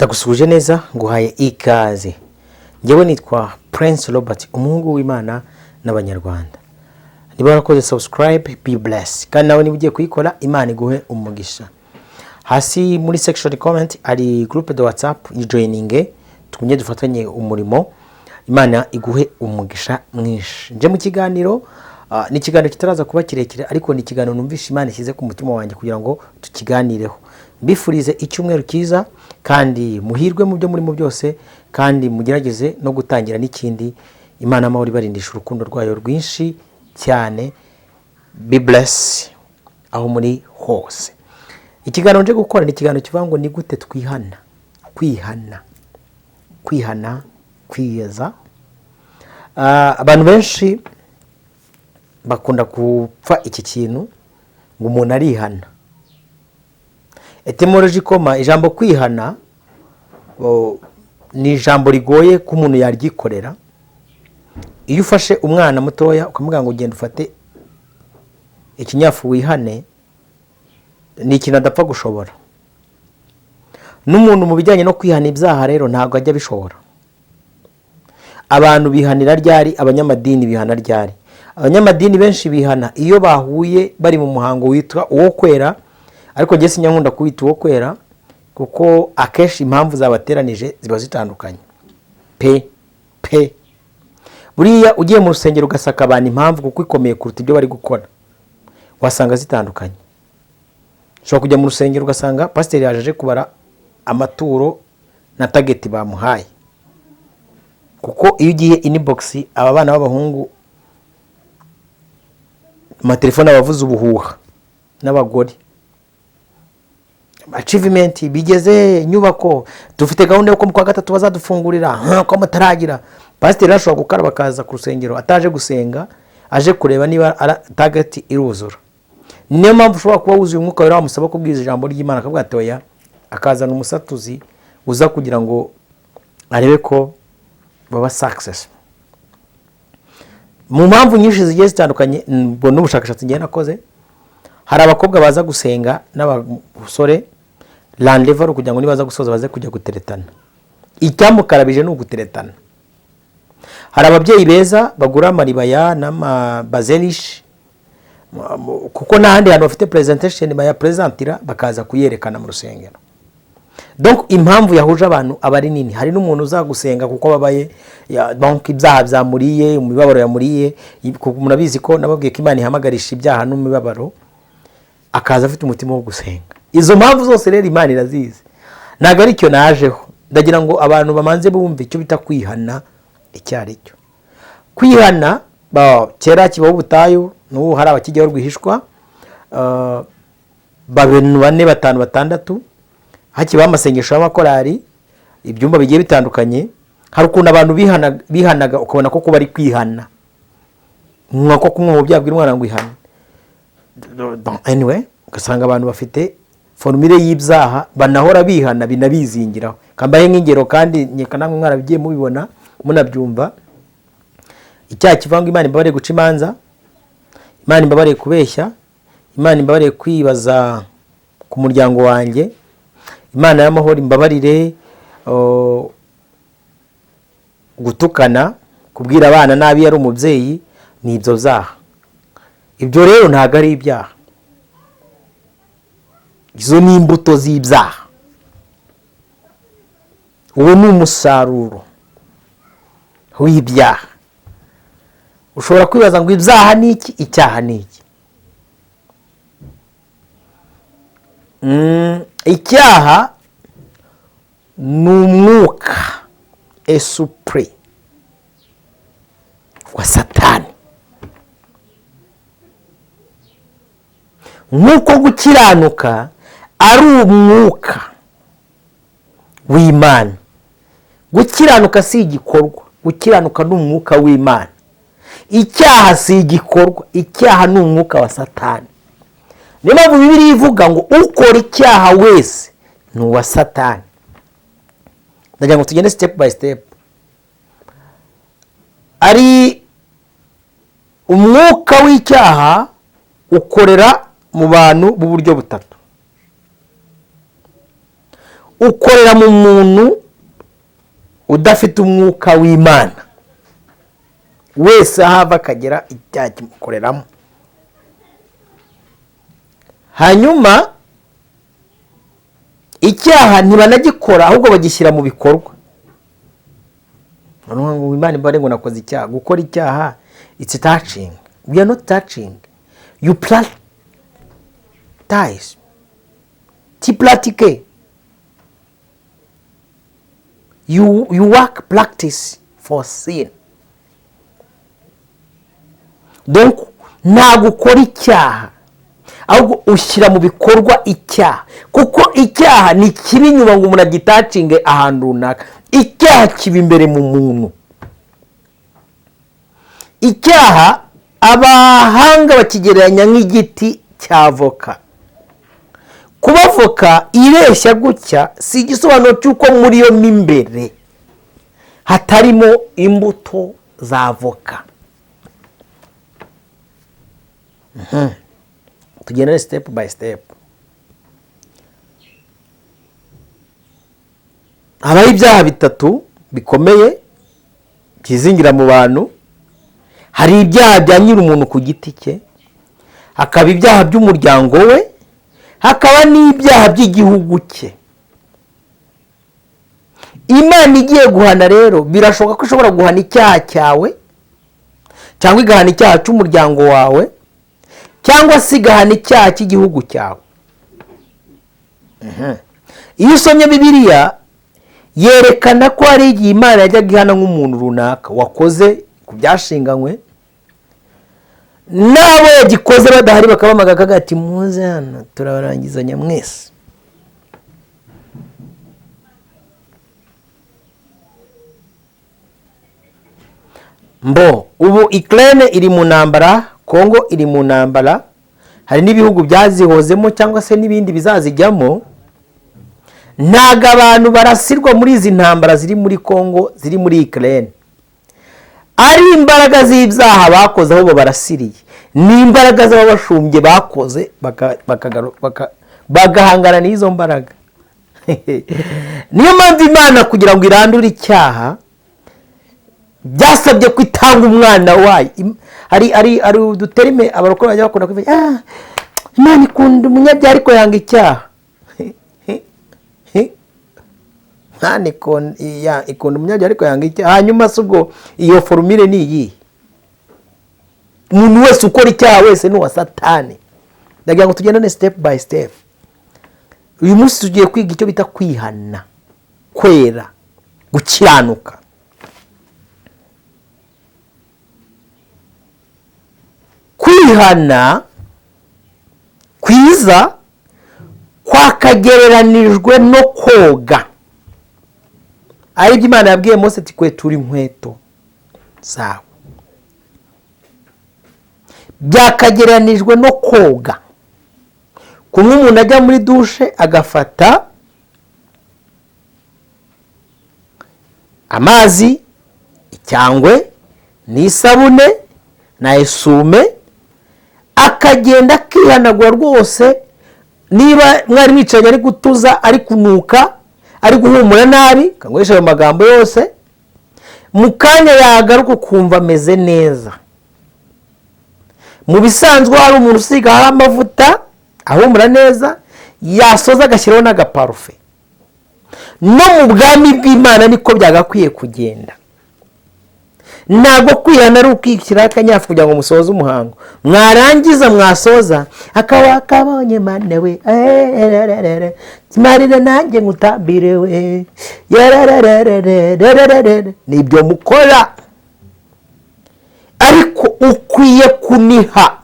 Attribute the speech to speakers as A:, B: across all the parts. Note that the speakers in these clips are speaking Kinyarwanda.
A: Ndagusubije neza nguhaye ikaze. Njyewe nitwa Prince Robert, umuhungu w'Imana n'abanyarwanda. Niba warakoze subscribe, be blessed. Kandi nawe niba ugiye kuyikora, Imana iguhe umugisha. Hasi muri section comment ari groupe de WhatsApp joining, tukunye dufatanye umurimo. Imana iguhe umugisha mwinshi. Nje mu kiganiro ni ikiganiro kitaraza kuba kirekire, ariko ni ikiganiro numvisha Imana ishyize ku mutima wanjye kugira ngo tukiganireho. Mbifurize icyumweru cyiza kandi muhirwe mu byo muri mu byose, kandi mugerageze no gutangira n'ikindi. Imana amahoro ibarindisha urukundo rwayo rwinshi cyane. Be blessed aho muri hose. Ikiganiro nje gukora ni ikiganiro kivuga ngo ni gute twihana, kwiyeza. Abantu benshi bakunda gupfa iki kintu ngo umuntu arihana. Etymology koma ijambo kwihana ni ijambo rigoye ko umuntu yaryikorera. Iyo ufashe umwana mutoya ukamubwira ngo ugenda ufate ikinyafu wihane, ni ikintu adapfa gushobora. N'umuntu mu bijyanye no kwihana ibyaha rero ntabwo ajya bishobora. Abantu bihanira ryari? Abanyamadini bihana ryari? Abanyamadini benshi bihana iyo bahuye bari mu muhango witwa uwo kwera, ariko njye sinyankunda kuwita uwo kwera kuko akeshi impamvu zabateranije ziba zitandukanye. Buriya ugiye mu rusengero ugasaka abantu impamvu kuko ikomeye kuruta ibyo bari gukora, wasanga zitandukanye. Ushobora kujya mu rusengero ugasanga pasiteri yaje kubara amaturo na target bamuhaye, kuko iyo ugiye inbox aba bana b'abahungu amatelefone abavuza ubuhuha n'abagore, achievement bigeze inyubako, dufite gahunda yo ko mu kwa gatatu bazadufungurira ko mataragira. Pasiteri ashobora gukaraba akaza ku rusengero ataje gusenga, aje kureba niba target iruzura. Niyo mpamvu ushobora kuba wuzuye umwuka wera wamusaba kubwiza ijambo ry'Imana akavuga ati oya, akazana umusatuzi uza kugira ngo arebe ko baba success. Mu mpamvu nyinshi zigiye zitandukanye n'ubushakashatsi ngiye nakoze, hari abakobwa baza gusenga n'abasore landevaro kugira ngo nibaza gusoza baze kujya guteretana. Icyamukarabije ni uguteretana. Hari ababyeyi beza bagura amaribaya n'amabazelish, kuko n'ahandi hantu bafite presentation baya presentira bakaza kuyerekana mu rusengero. Donc impamvu yahuje abantu abari nini. Hari n'umuntu uzagusenga kuko babaye donc ibyaha byamuriye, umubabaro yamuriye, kuko murabizi ko nababwiye ko Imana ihamagarisha ibyaha n'umubabaro, akaza afite umutima wo gusenga. Izo mpamvu zose rero Imana irazizi, ntago ari cyo najeho. Ndagira ngo abantu bamanze bumve icyo bita kwihana icyari cyo. Kwihana kera kibaho ubutayu, n'ubu hari abakijyaho rwihishwa, babenu 4 5 6 hakiba amasengesho y'amakorari, ibyumba bigiye bitandukanye. Hari ukuntu abantu bihanaga ukabona ko bari kwihana, nk'uko kumwe mu byabwira umwana ngo ihane. Anyway, ugasanga abantu bafite formule y'ibyaha banahora bihana binabizingiraho. Kambaye nk'ingero kandi nyekana mwara bigiye mubibona munabyumva. Icyaha kivanga Imana imbabare guca imanza, Imana imbabare kubeshya, Imana imbabare kwibaza ku muryango wanjye, Imana y'amahoro imbabarire gutukana, kubwira abana nabi yari umubyeyi, ni ibyo byaha. Ibyo rero ntago ari ibyaha, izo ni imbuto z'ibyaha. Uwo ni umusaruro w'ibyaha. Ushobora kwibaza ngo ibyaha ni iki, icyaha ni iki? Icyaha ni umwuka esprit wa Satani, nk'uko gukiranuka ari umwuka w'Imana. Gukiranuka si igikorwa, gukiranuka ni umwuka w'Imana. Icyaha si igikorwa, icyaha ni umwuka wa Satani. Niyo mpamvu Bibiliya ivuga ngo ukora icyaha wese ni uwa Satani. Ndagira ngo tugende step by step. Ari umwuka w'icyaha ukorera mu bantu b'uburyo butatu. ukorera mu muntu udafite umwuka w'Imana wese ahava akagera icyaha kimukoreramo. Hanyuma icyaha ntibanagikora ahubwo bagishyira mu bikorwa. Ngo Imana imbare ngo nakoze icyaha. Gukora icyaha it's touching. We are not touching. You practice. Tu pratiques. You work practice for sin. Donc nta gukora icyaha ahubwo ushyira mu bikorwa icyaha, kuko icyaha ni kibi nyuma ngo umuntu agitacinge ahantu runaka. Icyaha kiba imbere mu muntu. Icyaha abahanga bakigereranya nk'igiti cya voka. Kuba voka ireshya gutya si igisobanuro cy'uko muri yo imbere hatarimo imbuto za voka. Tugendere step by step. Habaho ibyaha bitatu bikomeye byizingira mu bantu. Hari ibyaha bya nyiri umuntu ku giti cye, hakaba ibyaha by'umuryango we, hakaba n'ibyaha by'igihugu cye. Imana igiye guhana rero birashoboka ko ishobora guhana icyaha cyawe, cyangwa igahana icyaha cy'umuryango wawe, cyangwa se igahana icyaha cy'igihugu cyawe. Iyo usomye Bibiliya yerekana ko hari igihe Imana yajyaga ihana nk'umuntu runaka wakoze ku byashinganywe, n'abo yagikoze badahari bakabamagaga ati muze hano turabarangizanya mwese. Ubu Ukraine iri mu ntambara, Kongo iri mu ntambara, hari n'ibihugu byazihozemo cyangwa se n'ibindi bizazijyamo. Ntago abantu barasirwa muri izi ntambara ziri muri Kongo, ziri muri Ukraine ari imbaraga z'ibyaha bakoze aho barasiriye, ni imbaraga z'ababashumbye bakoze bagahangana n'izo mbaraga. Niyo mpamvu Imana kugira ngo irandure icyaha byasabye ko itanga umwana wayo. Hari uduterime abarokore bajya bakunda kuvuga, Imana ikunda umunyabyaha ariko yanga icyaha. Ikunda umunyabyaha ariko yanga icyaha. Hanyuma se ubwo iyo formule ni iyi? Umuntu wese ukora icyaha wese ni uwa Satani. Ndagira ngo tugendane step by step. Uyu munsi tugiye kwiga icyo bita kwihana, kwera, gukiranuka. Kwihana kwiza kwakagereranijwe no koga. Ari byo Imana yabwiye Mose ati kwetura inkweto zawe. Byakagereranijwe no koga. Kumwe umuntu ajya muri dushe agafata amazi, icyangwe n'isabune na esume, akagenda akihanagura rwose. Niba mwari mwicaye ari gutuza, ari kunuka, ari guhumura nabi, kangoresha ayo magambo yose, mu kanya yagaruka kumva ameze neza. Mu bisanzwe hari umuntu usigaho amavuta ahumura neza, yasoza agashyiraho n'agaparufe. No mu bwami bw'Imana niko byagakwiye kugenda. Ntabwo kwihana ari ukwishyiraho akanyafu kugira ngo musoze umuhango, mwarangiza mwasoza akaba kabonye Mana we, marira nanjye ngutambire we, nibyo mukora. Ariko ukwiye kuniha,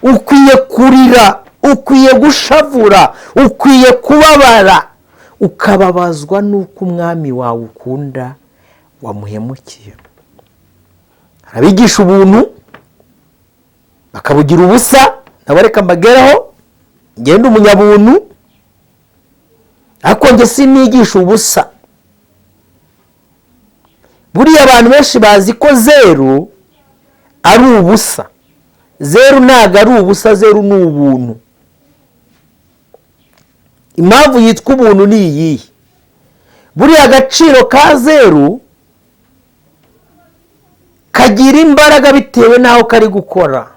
A: ukwiye kurira, ukwiye gushavura, ukwiye kubabara, ukababazwa n'uko umwami wawe ukunda wamuhemukiye. Abigisha ubuntu bakabugira ubusa, nabareka mbageraho ngenda umunyabuntu, ariko nge sinigisha ubusa. Buriya abantu benshi bazi ko zeru ari ubusa. Zeru ntago ari ubusa, zeru ni ubuntu. Impamvu yitwa ubuntu ni iyi: buriya agaciro ka zeru kagira imbaraga bitewe n'aho kari gukora.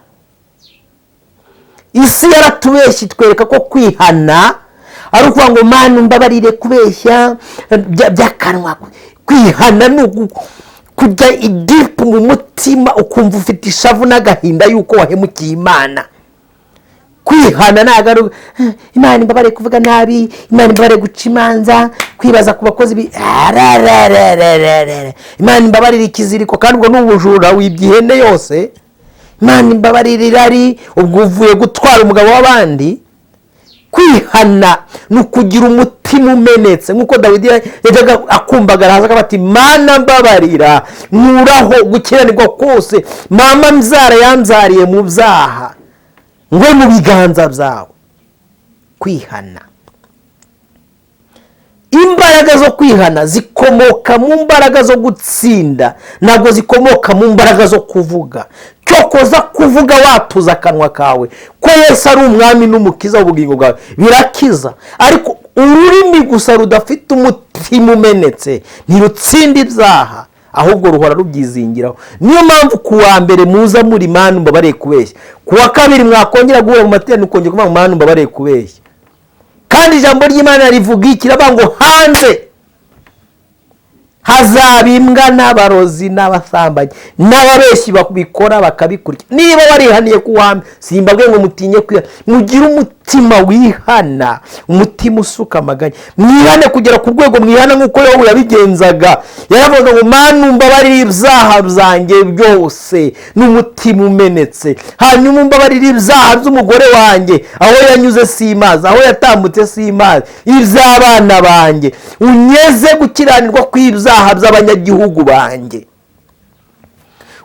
A: Isi yaratubeshye itwereka ko kwihana ari ukuvuga ngo Mana mbabarire kubeshya by'akanwa. Kwihana ni kujya idipu mu mutima ukumva ufite ishavu n'agahinda yuko wahemukiye Imana. Kwihana ntabwo Imana mbabarire kuvuga nabi, Imana mbabarire guca imanza, kwibaza ku bakozi Imana mbabarire ikiziriko kandi ubwo n'ubujura w'ibyihene yose. Imana mbabarire irari ubwo uvuye gutwara umugabo w'abandi. Kwihana ni ukugira umutima umenetse nk'uko Dawidi yajyaga akumbagara hasi akabati Mana mbabarira nkuraho gukiranirwa kose mama mzara yanzariye mu byaha ngwe mu biganza byawe. Kwihana, imbaraga zo kwihana zikomoka mu mbaraga zo gutsinda, ntabwo zikomoka mu mbaraga zo kuvuga. Cyokoza kuvuga watuza akanwa kawe ko Yesu ari umwami n'umukiza w'ubugingo bwawe birakiza, ariko ururimi gusa rudafite umutima umenetse ntirutsinda ibyaha, ahubwo ruhora rubyizingiraho. Niyo mpamvu ku wa mbere muza muri Mana mbabarire kubeshya, ku wa kabiri mwakongera guhura mu materaniro ukongera kuvuga Mana mbabarire kubeshya. Kandi ijambo ry'Imana rivuga iki? Riravuga ngo hanze hazaba imbwa n'abarozi n'abasambanyi n'ababeshyi babikora bakabikurikira. Niba warihaniye kuwambe simbabwe ngo mutinye kwihana, mugire umutima wihana, umutima usuka amaganya, mwihane kugera ku rwego mwihana nk'uko Yobu yabigenzaga. Yaravuga ngo Mana mbabarire ibyaha byanjye byose n'umutima umenetse, hanyuma mbabarire ibyaha by'umugore wanjye, aho yanyuze simazi, aho yatambutse simazi, iby'abana banjye, unyeze gukiranirwa kw'ibyaha by'abanyagihugu banjye.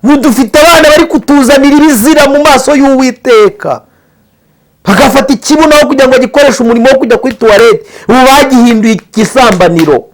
A: Dufite abana bari kutuzanira ibizira mu maso y'Uwiteka, bagafata ikibuno aho kugira ngo gikoreshe umurimo wo kujya kuri tuwarete, ubu bagihinduye igisambaniro.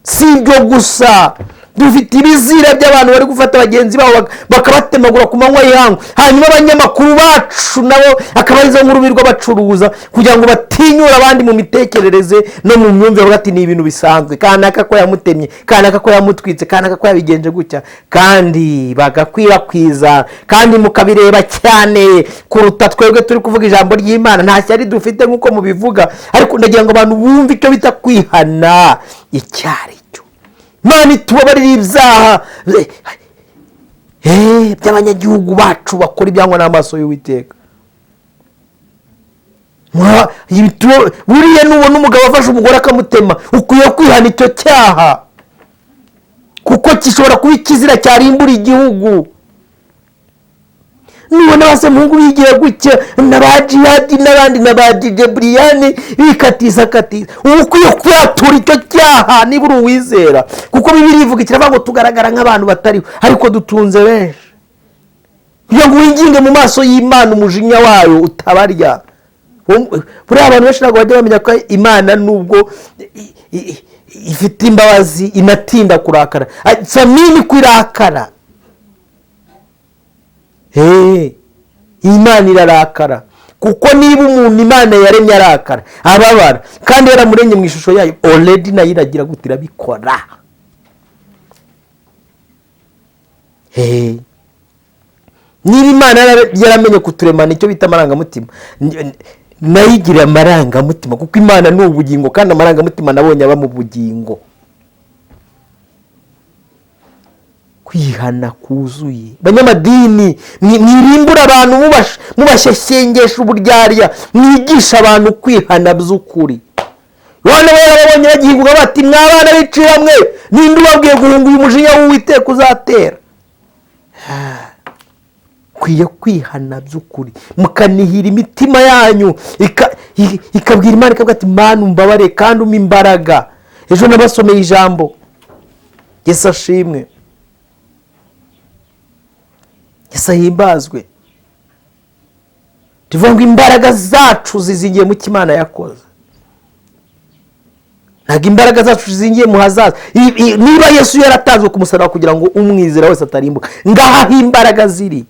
A: Si ibyo gusa, dufite ibizira by'abantu bari gufata bagenzi babo bakabatemagura ku manywa y'ihangu, hanyuma abanyamakuru bacu nabo akabariza nk'urubirwa bacuruza kugira ngo batinyure abandi mu mitekerereze no mu myumvire, bagati ni ibintu bisanzwe, kanaka ko yamutemye, kanaka ko yamutwitse, kanaka ko yabigenje gutya, kandi bagakwirakwiza kandi mukabireba cyane kuruta twebwe turi kuvuga ijambo ry'Imana. Nta cyari dufite nk'uko mubivuga, ariko ndagira ngo abantu bumve icyo bita kwihana icyari. Mana itubabarire ibyaha by'abanyagihugu bacu bakora ibyangwa n'amaso y'Uwiteka. Buriya nubona umugabo afashe umugore akamutema, ukwiye kwihana icyo cyaha kuko gishobora kuba ikizira cyarimbura igihugu. Nubona base muhungu bigiye gutya n'aba Jihad n'abandi n'aba DJ Brian bikatiza ukwiye kwatura icyo cyaha niba uri uwizera, kuko Bibiliya ivuga ikiravuga ngo tugaragara nk'abantu batari ariko dutunze benshi, kugira ngo winginge mu maso y'Imana umujinya wayo utabarya. Buriya abantu benshi ntabwo bajya bamenya ko Imana nubwo ifite imbabazi inatinda kurakara, samini kwirakara. Imana irarakara, kuko niba umuntu Imana yaremye arakara ababara, kandi yaramuremye mu ishusho yayo, already nayo iragira gutira bikora. Niba Imana yaramenye kuturemana icyo bita amarangamutima, nayo igira amarangamutima, kuko Imana ni ubugingo kandi amarangamutima nabonye aba mu bugingo. Kwihana kuzuye. Banyamadini mwirimbura abantu mubasheshengesha uburyarya, mwigisha abantu kwihana by'ukuri. Bana babonye bagihinguka bati mwabana biciye hamwe, ninde ubabwiye guhunga uyu mujinya w'Uwiteka uzatera? Kwiye kwihana by'ukuri, mukanihira imitima yanyu, ikabwira Imana ikavuga ati Mana umbabare kandi umpa imbaraga. Ejo nabasomeye ijambo, Yesu ashimwe, Yesu ahimbazwe. Tuvuga ngo imbaraga zacu zizingiye mu Imana yakoze, ntabwo imbaraga zacu zizingiye mu hazaza. Niba Yesu yaratanzwe ku musaraba kugira ngo umwizera wese atarimbuka, ngaho imbaraga ziri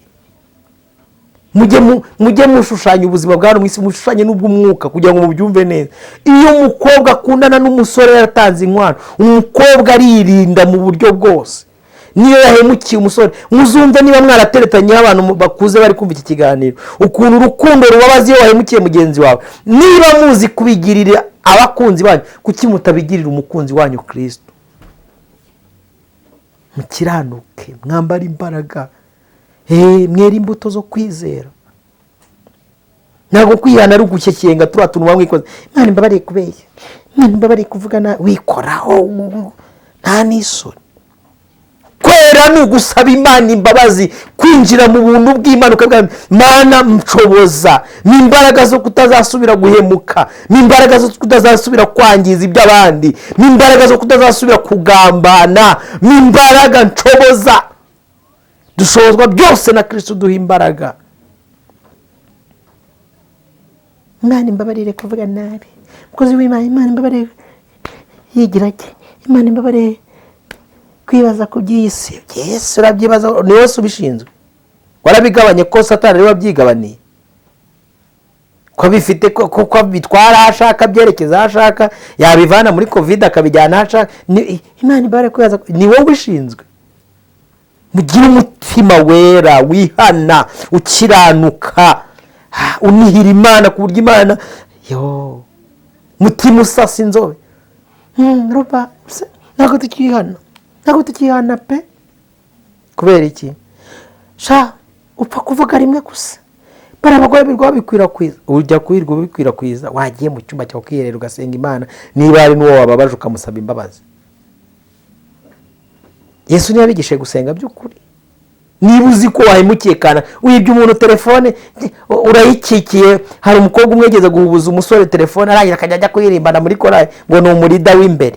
A: mujye mushushanya ubuzima bwa hano mu isi, mushushanye n'ubw'umwuka kugira ngo mubyumve neza. Iyo umukobwa akundana n'umusore yaratanze inkwano, umukobwa aririnda mu buryo bwose. Niyo yahemukiye umusore, muzumve niba mwarateretanyeho abantu bakuze bari kumva iki kiganiro, ukuntu urukundo rubabaza iyo wahemukiye mugenzi wawe. Niba muzi kubigirira abakunzi banyu, kuki mutabigirira umukunzi wanyu Kristo? Mukiranuke, mwambara imbaraga, mwera imbuto zo kwizera. Ntabwo kwihana ari ugushyeshyenga turiya tuntu wamwikoze, Imana imbabariye kubeshya, Imana imbabariye kuvugana wikoraho, nta n'isoni. Kwera ni ugusaba Imana imbabazi, kwinjira mu buntu bw'Imana ukavuga Mana nshoboza, n'imbaraga zo kutazasubira guhemuka, n'imbaraga zo kutazasubira kwangiza iby'abandi, n'imbaraga zo kutazasubira kugambana, n'imbaraga nshoboza. Dushobozwa byose na Kristo duha imbaraga. Imana imbabarire kuvuga nabi, mukozi w'Imana, Imana imbabarire yigira ati, Imana imbabarire kwibaza ku by'isi. Yesu urabyibaza, ni wese ubishinzwe. Warabigabanye ko Satani ari wabyigabaniye, ko bifite ko bitwara ashaka, byerekeza ashaka, yabivana muri covid akabijyana ashaka. Imana imbabarire kwibaza, ni wowe ubishinzwe. Mugire umutima wera, wihana, ukiranuka, unihira Imana ku buryo Imana mutima usasa inzobe. Ruba ntabwo tukihana pe. Kubera iki? Upfa kuvuga rimwe gusa, bari abagore birwa bikwirakwiza. Ujya kwirwa bikwirakwiza, wagiye mu cyumba cyawe ukiherera ugasenga Imana, niba ari n'uwo wababaje ukamusaba imbabazi. Yesu ntiyabigishe gusenga by'ukuri. Niba uzi ko wahemukiye kana, wibye umuntu telefone, urayikikiye, hari umukobwa umwegeze guhubuza umusore telefone, arangira akajya ajya kuyirimbana muri korali ngo ni umurida w'imbere.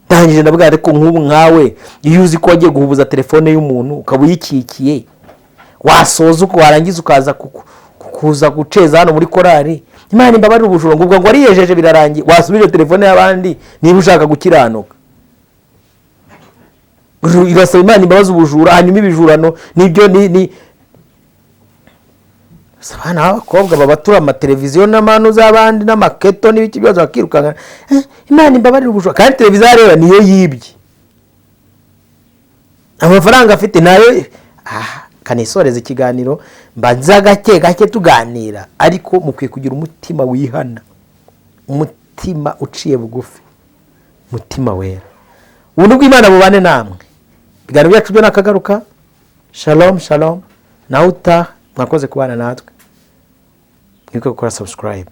A: Ndangije ndavuga ariko nk'ubu nkawe, iyo uzi ko wagiye guhubuza telefone y'umuntu ukaba uyikikiye, wasoza uko warangiza ukaza kuza guceza hano muri korali, Imana imbabarire ubujura, ngo ariyejeje birarangiye, wasubije telefone y'abandi niba ushaka gukiranuka. Irasaba Imana imbabazi ubujura, hanyuma ibijurano nibyo ni sabana abakobwa babatura amateleviziyo n'amanu z'abandi n'amaketo n'ibiki byose bakirukanga. Imana imbabarire ubujura, kandi televiziyo areba niyo yibye, amafaranga afite nayo. Kanisoreza ikiganiro mbanza gake tuganira, ariko mukwiye kugira umutima wihana, umutima uciye bugufi, umutima wera. Ubuntu bw'Imana bubane namwe. Ibiganiro byacu byo nakagaruka. Shalom. Nawe utaha, mwakoze kubana natwe. Mwiko gukora subscribe.